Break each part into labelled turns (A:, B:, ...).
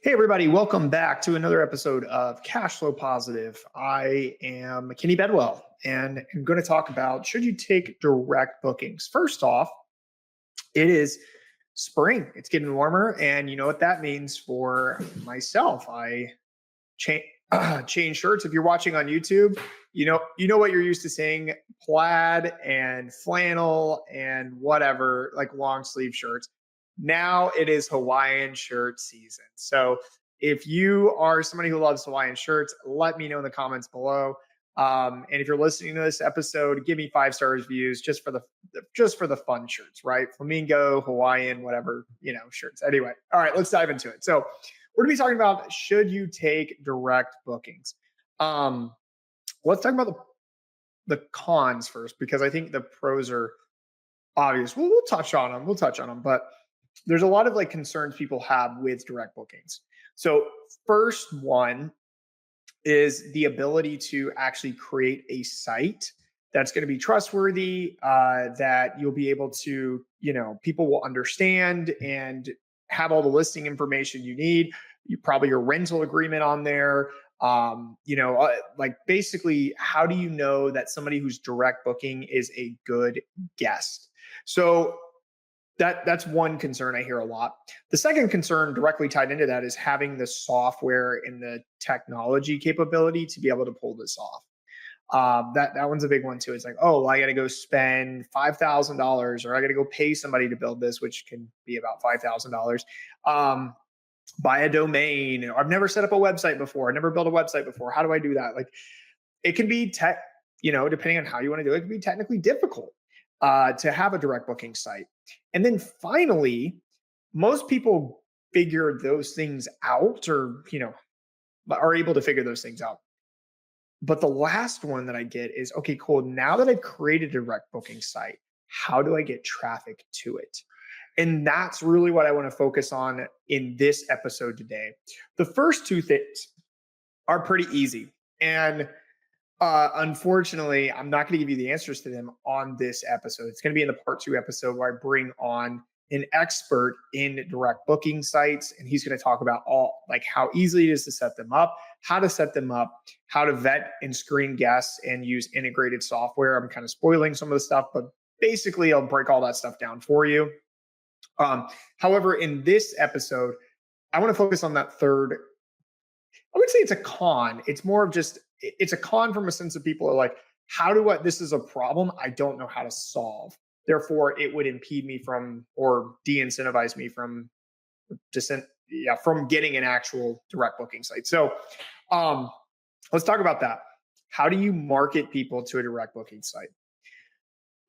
A: Hey, everybody, welcome back to another episode of Cash Flow Positive. I am Kenny Bedwell, and I'm going to talk about should you take direct bookings. First off, it is spring, it's getting warmer, and you know what that means for myself. I change. Change shirts. If you're watching on YouTube, you know what you're used to seeing: plaid and flannel and whatever, like long sleeve shirts. Now it is Hawaiian shirt season. So if you are somebody who loves Hawaiian shirts, let me know in the comments below. And if you're listening to this episode, give me 5 stars views just for the fun shirts, right? Flamingo, Hawaiian, whatever, shirts. Anyway, all right, let's dive into it. So we're going to be talking about should you take direct bookings. Let's talk about the cons first, because I think the pros are obvious. We'll touch on them. But there's a lot of concerns people have with direct bookings. So first one is the ability to actually create a site that's going to be trustworthy, that you'll be able to, people will understand and have all the listing information you need. You probably your rental agreement on there. Basically, how do you know that somebody who's direct booking is a good guest? So that's one concern I hear a lot. The second concern directly tied into that is having the software and the technology capability to be able to pull this off. That one's a big one too. It's like, oh, well, I got to go spend $5,000, or I got to go pay somebody to build this, which can be about $5,000. Buy a domain. I've never set up a website before. I never built a website before. How do I do that? It can be depending on how you want to do it, it can be technically difficult to have a direct booking site. And then finally, most people figure those things out, or are able to figure those things out. But the last one that I get is, okay, cool. Now that I've created a direct booking site, how do I get traffic to it? And that's really what I want to focus on in this episode today. The first two things are pretty easy. And unfortunately, I'm not going to give you the answers to them on this episode. It's going to be in the part 2 episode where I bring on an expert in direct booking sites, and he's going to talk about how easy it is to set them up, how to set them up, how to vet and screen guests and use integrated software. I'm kind of spoiling some of the stuff, but basically I'll break all that stuff down for you. However, in this episode, I want to focus on that third. I would say it's a con. It's more of just, it's a con from a sense of people are like, this is a problem I don't know how to solve. Therefore, it would impede me from, or de-incentivize me from getting an actual direct booking site. So let's talk about that. How do you market people to a direct booking site?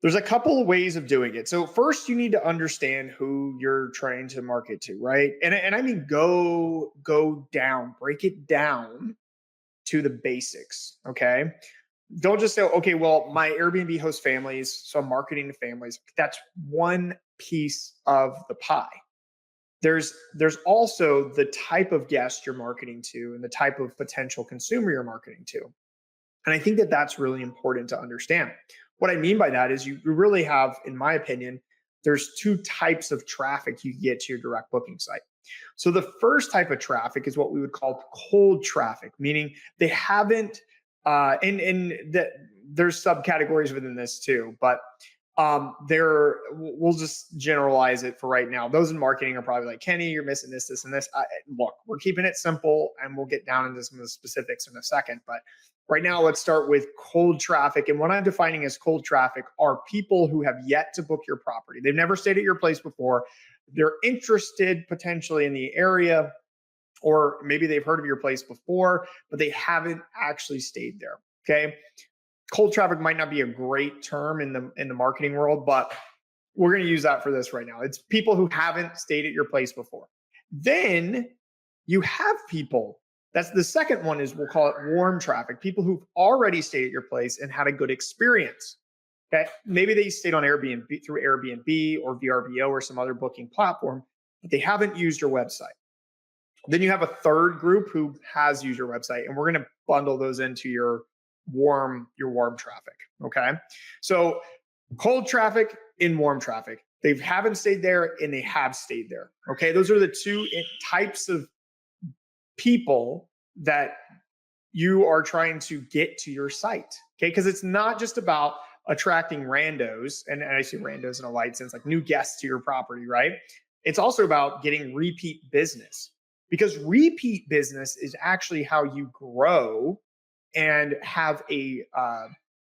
A: There's a couple of ways of doing it. So first, you need to understand who you're trying to market to, right? And I mean, go down, break it down to the basics, okay? Don't just say, okay, well, my Airbnb hosts families, so I'm marketing to families. That's one piece of the pie. There's also the type of guest you're marketing to and the type of potential consumer you're marketing to. And I think that that's really important to understand. What I mean by that is you really have, in my opinion, there's 2 types of traffic you get to your direct booking site. So the first type of traffic is what we would call cold traffic, meaning they haven't, there's subcategories within this too, but we'll just generalize it for right now. Those in marketing are probably like, Kenny, you're missing this, this, and this. Look, we're keeping it simple, and we'll get down into some of the specifics in a second. But right now, let's start with cold traffic. And what I'm defining as cold traffic are people who have yet to book your property. They've never stayed at your place before. They're interested potentially in the area, or maybe they've heard of your place before, but they haven't actually stayed there. Okay. Cold traffic might not be a great term in the marketing world, but we're going to use that for this right now. It's people who haven't stayed at your place before. Then you have people. That's the second one, is we'll call it warm traffic. People who've already stayed at your place and had a good experience. Okay. Maybe they stayed on Airbnb, through Airbnb or VRBO or some other booking platform, but they haven't used your website. Then you have a third group who has used your website, and we're going to bundle those into your warm traffic. Okay. So cold traffic and warm traffic. They haven't stayed there and they have stayed there. Okay. Those are the 2 types of people that you are trying to get to your site. Okay. Because it's not just about attracting randos, and I see randos in a light sense, like new guests to your property, right? It's also about getting repeat business, because repeat business is actually how you grow and have a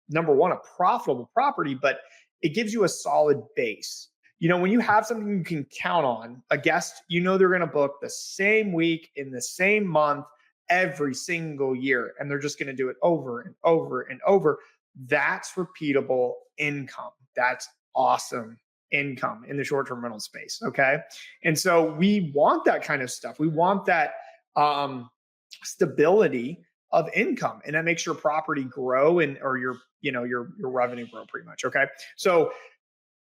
A: number one, a profitable property, but it gives you a solid base. When you have something you can count on, a guest, they're going to book the same week in the same month every single year, and they're just going to do it over and over and over. That's repeatable income. That's awesome income in the short-term rental space. Okay. And so we want that kind of stuff. We want that stability of income, and that makes your property grow or your revenue grow pretty much. Okay. So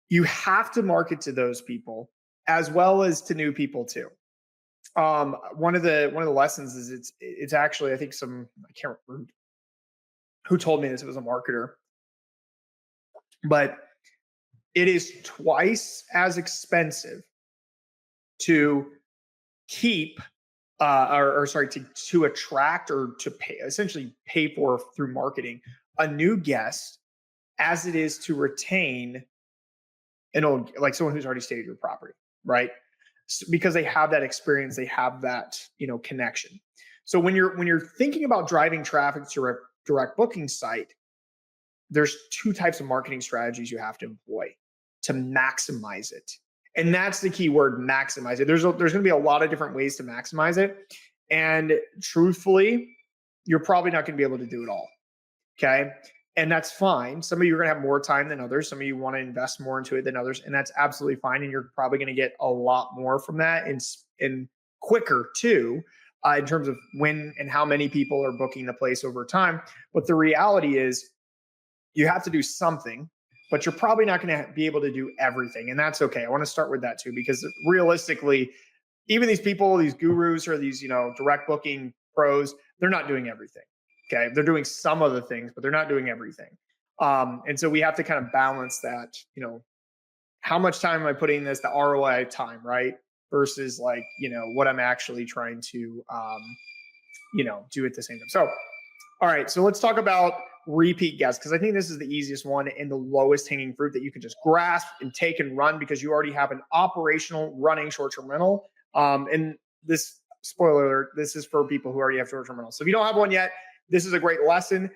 A: you have to market to those people as well as to new people too. One of the lessons is it's actually, I think I can't remember who told me this. It was a marketer, but it is twice as expensive to keep to attract or to essentially pay for through marketing a new guest as it is to retain like someone who's already stayed at your property, right? Because they have that experience, they have that connection. So when you're thinking about driving traffic to a direct booking site, there's two types of marketing strategies you have to employ to maximize it. And that's the key word, maximize it. There's going to be a lot of different ways to maximize it. And truthfully, you're probably not going to be able to do it all. Okay. And that's fine. Some of you are going to have more time than others. Some of you want to invest more into it than others. And that's absolutely fine. And you're probably going to get a lot more from that and quicker too, in terms of when and how many people are booking the place over time. But the reality is you have to do something, but you're probably not going to be able to do everything. And that's okay. I want to start with that too, because realistically, even these people, these gurus or these, direct booking pros, they're not doing everything. Okay. They're doing some of the things, but they're not doing everything. And so we have to kind of balance that, how much time am I putting in this, the ROI time, right? Versus like, what I'm actually trying to, do at the same time. So, all right. So let's talk about repeat guests, because I think this is the easiest one and the lowest hanging fruit that you can just grasp and take and run, because you already have an operational running short-term rental. And this, spoiler alert, this is for people who already have short-term rentals. So if you don't have one yet, this is a great lesson.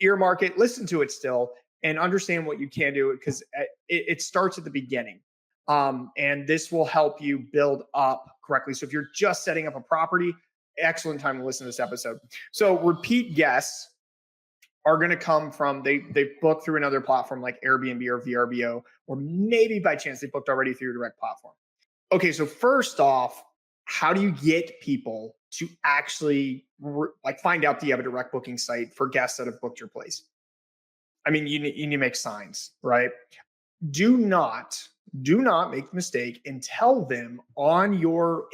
A: Earmark it, listen to it still, and understand what you can do, because it starts at the beginning. And this will help you build up correctly. So if you're just setting up a property, excellent time to listen to this episode. So repeat guests are going to come from, they book through another platform like Airbnb or VRBO, or maybe by chance they booked already through your direct platform. Okay, so first off, how do you get people to actually find out that you have a direct booking site for guests that have booked your place? I mean, you need to make signs, right? Do not make the mistake and tell them in your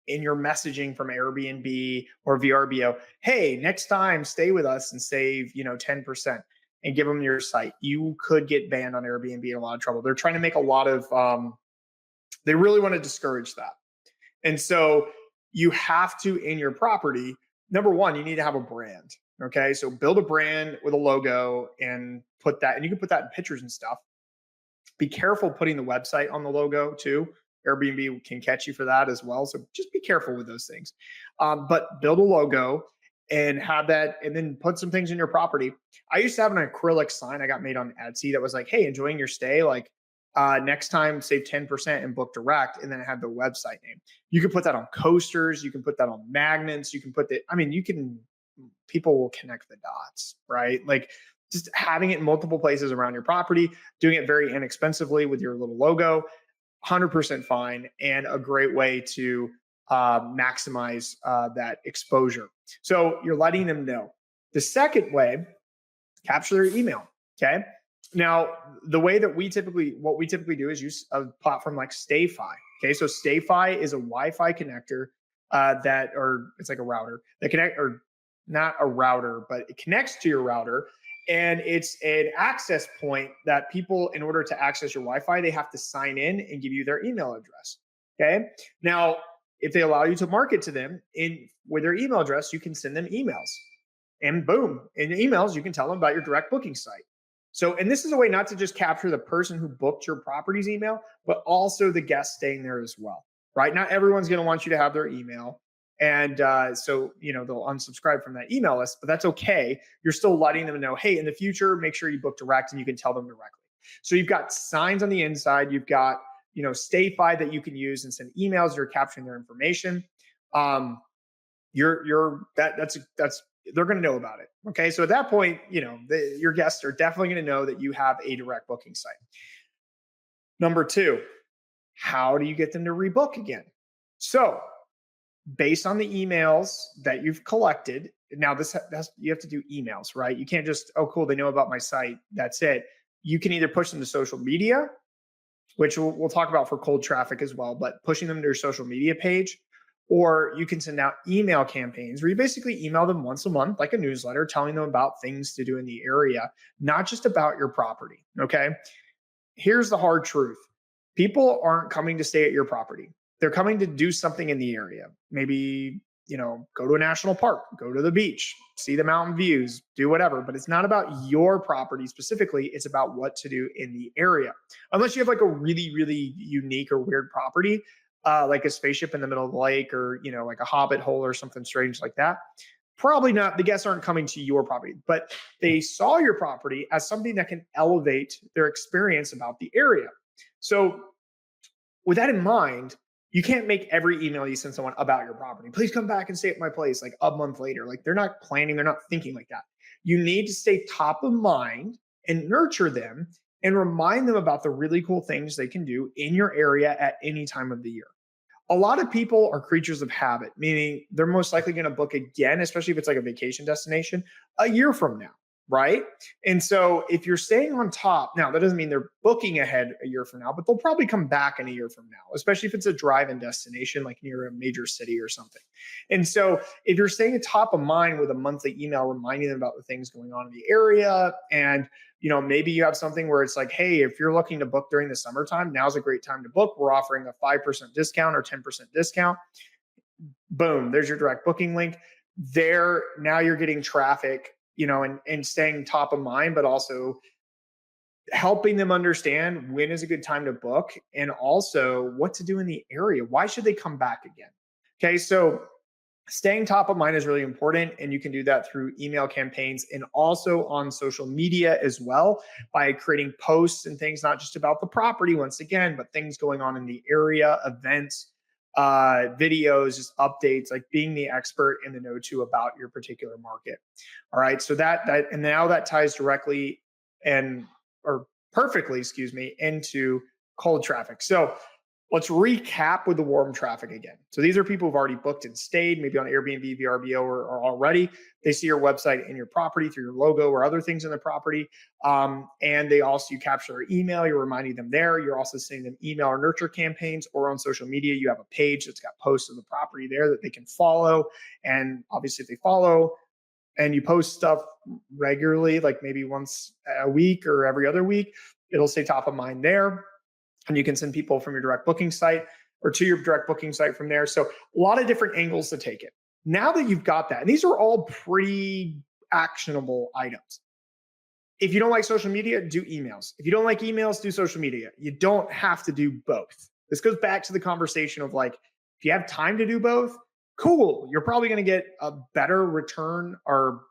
A: messaging from Airbnb or VRBO, hey, next time stay with us and save 10%, and give them your site. You could get banned on Airbnb, in a lot of trouble. They're trying to make a lot of they really want to discourage that. And so you have to, in your property, number one, you need to have a brand. Okay. So build a brand with a logo and put that, and you can put that in pictures and stuff. Be careful putting the website on the logo too. Airbnb can catch you for that as well. So just be careful with those things. But build a logo and have that, and then put some things in your property. I used to have an acrylic sign I got made on Etsy that was like, hey, enjoying your stay. Like, next time save 10% and book direct. And then it had the website name. You can put that on coasters. You can put that on magnets. You can put that, people will connect the dots, right? Like just having it in multiple places around your property, doing it very inexpensively with your little logo, 100% fine, and a great way to maximize that exposure. So you're letting them know. The second way, capture their email. Okay. Now, what we typically do is use a platform like StayFi. Okay, so StayFi is a Wi-Fi connector it's like a router that not a router, but it connects to your router, and it's an access point that people, in order to access your Wi-Fi, they have to sign in and give you their email address. Okay, now if they allow you to market to them with their email address, you can send them emails. And boom, in emails, you can tell them about your direct booking site. So, and this is a way not to just capture the person who booked your property's email, but also the guest staying there as well, right? Not everyone's going to want you to have their email. And so, they'll unsubscribe from that email list, but that's okay. You're still letting them know, hey, in the future, make sure you book direct and you can tell them directly. So you've got signs on the inside, you've got, StayFi that you can use and send emails. You're capturing their information. They're going to know about it. Okay. So at that point, your guests are definitely going to know that you have a direct booking site. Number two, how do you get them to rebook again? So based on the emails that you've collected, now you have to do emails, right? You can't just, oh, cool, they know about my site. That's it. You can either push them to social media, which we'll talk about for cold traffic as well, but pushing them to your social media page, or you can send out email campaigns where you basically email them once a month, like a newsletter, telling them about things to do in the area, not just about your property. Okay. Here's the hard truth. People aren't coming to stay at your property. They're coming to do something in the area. Maybe, go to a national park, go to the beach, see the mountain views, do whatever. But it's not about your property specifically. It's about what to do in the area. Unless you have like a really, really unique or weird property, like a spaceship in the middle of the lake, or, like a hobbit hole or something strange like that. Probably not. The guests aren't coming to your property, but they saw your property as something that can elevate their experience about the area. So with that in mind, you can't make every email you send someone about your property. Please come back and stay at my place like a month later. Like they're not planning, they're not thinking like that. You need to stay top of mind and nurture them and remind them about the really cool things they can do in your area at any time of the year. A lot of people are creatures of habit, meaning they're most likely going to book again, especially if it's like a vacation destination, a year from now, right? And so if you're staying on top, now that doesn't mean they're booking ahead a year from now, but they'll probably come back in a year from now, especially if it's a drive-in destination like near a major city or something. And so if you're staying top of mind with a monthly email reminding them about the things going on in the area, and maybe you have something where it's like, hey, if you're looking to book during the summertime, now's a great time to book. We're offering a 5% discount or 10% discount. Boom, there's your direct booking link. There, now you're getting traffic, and staying top of mind, but also helping them understand when is a good time to book and also what to do in the area. Why should they come back again? Okay, so staying top of mind is really important, and you can do that through email campaigns and also on social media as well by creating posts and things, not just about the property once again, but things going on in the area, events, videos, just updates, like being the expert in the know too about your particular market. All right, so that and now that ties directly or perfectly, into cold traffic. So let's recap with the warm traffic again. So these are people who've already booked and stayed, maybe on Airbnb, VRBO, or already. They see your website and your property through your logo or other things in the property. And you capture their email, you're reminding them there. You're also sending them email or nurture campaigns, or on social media, you have a page that's got posts of the property there that they can follow. And obviously if they follow and you post stuff regularly, like maybe once a week or every other week, it'll stay top of mind there. And you can send people from your direct booking site or to your direct booking site from there. So a lot of different angles to take it. Now that you've got that, and these are all pretty actionable items. If you don't like social media, do emails. If you don't like emails, do social media. You don't have to do both. This goes back to the conversation of like, if you have time to do both, cool. You're probably going to get a better return or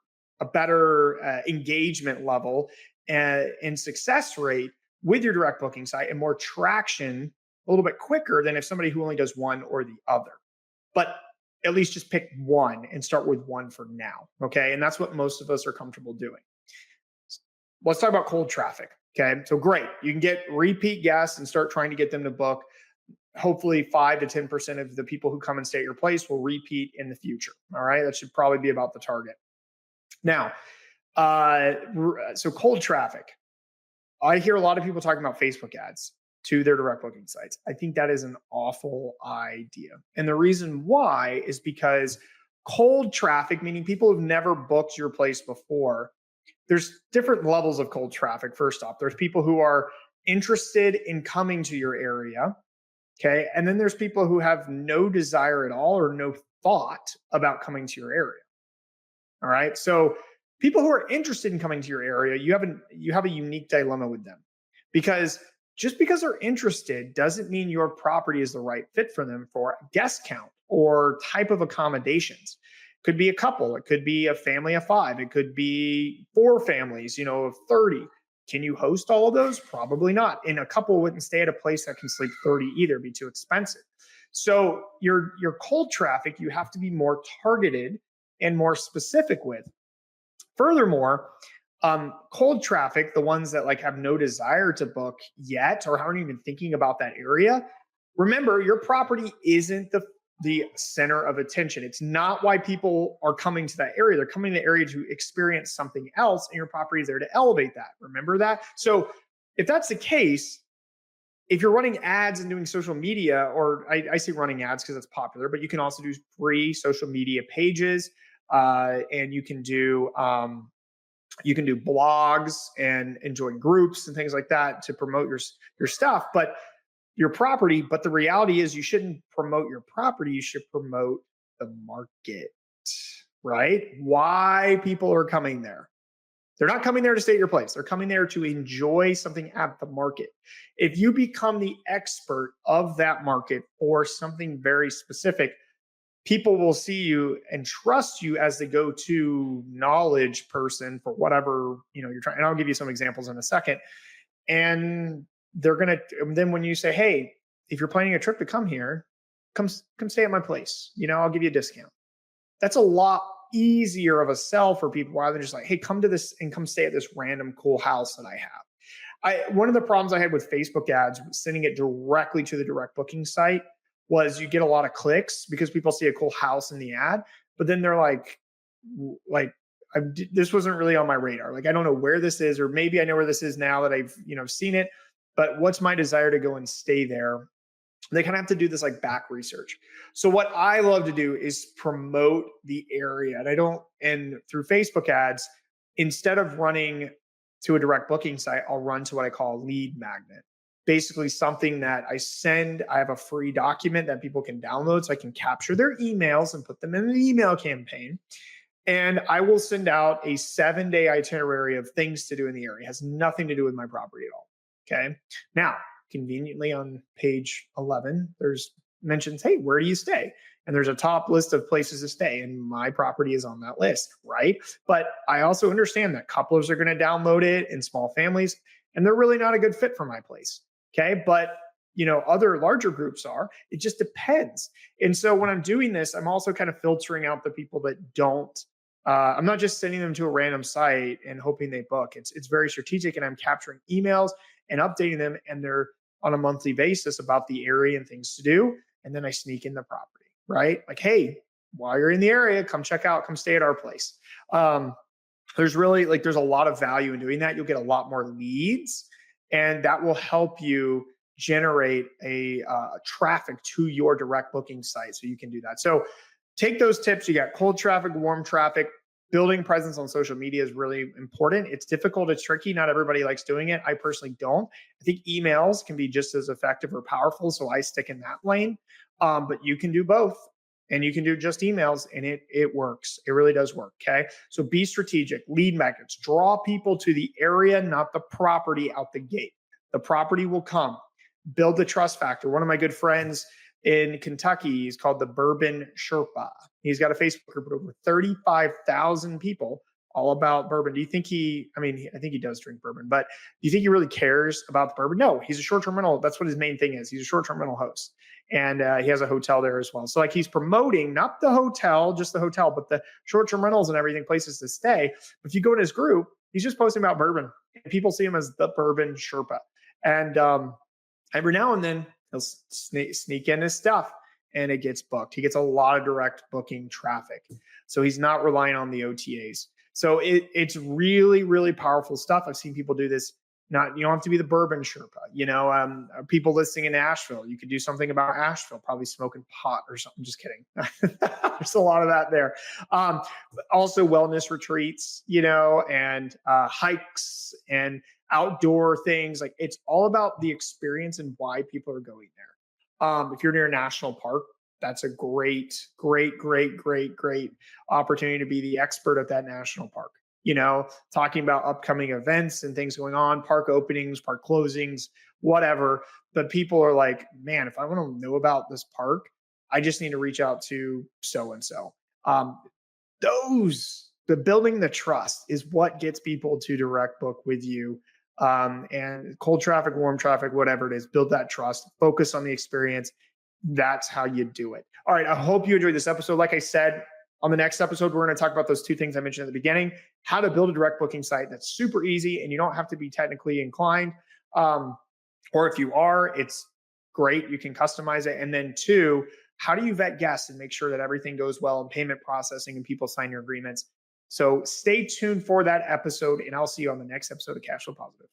A: a better engagement level and success rate with your direct booking site, and more traction a little bit quicker than if somebody who only does one or the other. But at least just pick one and start with one for now. Okay. And that's what most of us are comfortable doing. Let's talk about cold traffic. Okay. So great. You can get repeat guests and start trying to get them to book. Hopefully 5 to 10% of the people who come and stay at your place will repeat in the future. All right. That should probably be about the target. Now, so cold traffic. I hear a lot of people talking about Facebook ads to their direct booking sites. I think that is an awful idea. And the reason why is because cold traffic, meaning people who've never booked your place before, there's different levels of cold traffic. First off, there's people who are interested in coming to your area. Okay. And then there's people who have no desire at all or no thought about coming to your area. All right. So people who are interested in coming to your area, you have a unique dilemma with them, because just because they're interested doesn't mean your property is the right fit for them for guest count or type of accommodations. Could be a couple, it could be a family of 5, it could be 4 families, of 30. Can you host all of those? Probably not. And a couple wouldn't stay at a place that can sleep 30 either, it'd be too expensive. So your cold traffic, you have to be more targeted and more specific with. Furthermore, cold traffic, the ones that like have no desire to book yet or aren't even thinking about that area, remember your property isn't the center of attention. It's not why people are coming to that area. They're coming to the area to experience something else, and your property is there to elevate that. Remember that? So if that's the case, if you're running ads and doing social media, or I say running ads because it's popular, but you can also do free social media pages, and you can do blogs and join groups and things like that to promote your stuff, but your property. But the reality is, you shouldn't promote your property. You should promote the market, right? Why people are coming there. They're not coming there to stay at your place. They're coming there to enjoy something at the market. If you become the expert of that market or something very specific, people will see you and trust you as the go-to knowledge person for whatever you're trying. And I'll give you some examples in a second. And then when you say, hey, if you're planning a trip to come here, come stay at my place. I'll give you a discount. That's a lot easier of a sell for people rather than just like, hey, come to this and come stay at this random cool house that I have. One of the problems I had with Facebook ads, sending it directly to the direct booking site, was you get a lot of clicks because people see a cool house in the ad, but then they're like, this wasn't really on my radar. Like, I don't know where this is, or maybe I know where this is now that I've seen it, but what's my desire to go and stay there? They kind of have to do this like back research. So what I love to do is promote the area. And through Facebook ads, instead of running to a direct booking site, I'll run to what I call a lead magnet. Basically something that I have a free document that people can download so I can capture their emails and put them in an email campaign. And I will send out a 7-day itinerary of things to do in the area. It has nothing to do with my property at all. Okay. Now, conveniently on page 11, there's mentions, hey, where do you stay? And there's a top list of places to stay, and my property is on that list, right? But I also understand that couplers are going to download it in small families, and they're really not a good fit for my place. Okay. But other larger groups are. It just depends. And so when I'm doing this, I'm also kind of filtering out the people that don't. I'm not just sending them to a random site and hoping they book. It's very strategic, and I'm capturing emails and updating them, and they're on a monthly basis about the area and things to do. And then I sneak in the property, right? Like, hey, while you're in the area, come check out, come stay at our place. There's a lot of value in doing that. You'll get a lot more leads, and that will help you generate a traffic to your direct booking site, so you can do that. So take those tips. You got cold traffic, warm traffic. Building presence on social media is really important. It's difficult, it's tricky. Not everybody likes doing it. I personally don't. I think emails can be just as effective or powerful, so I stick in that lane. But you can do both, and you can do just emails, and it works. It really does work. Okay. So be strategic. Lead magnets. Draw people to the area, not the property out the gate. The property will come. Build the trust factor. One of my good friends in Kentucky, he's called the Bourbon Sherpa. He's got a Facebook group with over 35,000 people all about bourbon. Do you think I think he does drink bourbon, but do you think he really cares about the bourbon? No, he's a short-term rental. That's what his main thing is. He's a short-term rental host. And he has a hotel there as well. So like, he's promoting not the hotel, just the hotel, but the short-term rentals and everything, places to stay. But if you go in his group, he's just posting about bourbon. And people see him as the Bourbon Sherpa. And every now and then he'll sneak in his stuff, and it gets booked. He gets a lot of direct booking traffic. So he's not relying on the OTAs. So it's really, really powerful stuff. I've seen people do this. You don't have to be the Bourbon Sherpa. People listening in Asheville, you could do something about Asheville, probably smoking pot or something. Just kidding. There's a lot of that there. Also wellness retreats, and hikes and outdoor things. Like, it's all about the experience and why people are going there. If you're near a national park, that's a great opportunity to be the expert at that national park. Talking about upcoming events and things going on, park openings, park closings, whatever. But people are like, man, if I want to know about this park, I just need to reach out to so and so. The building the trust is what gets people to direct book with you. And cold traffic, warm traffic, whatever it is, build that trust, focus on the experience. That's how you do it. All right. I hope you enjoyed this episode. Like I said, on the next episode, we're going to talk about those two things I mentioned at the beginning, how to build a direct booking site that's super easy and you don't have to be technically inclined. Or if you are, it's great. You can customize it. And then two, how do you vet guests and make sure that everything goes well in payment processing and people sign your agreements? So stay tuned for that episode, and I'll see you on the next episode of Cash Flow Positive.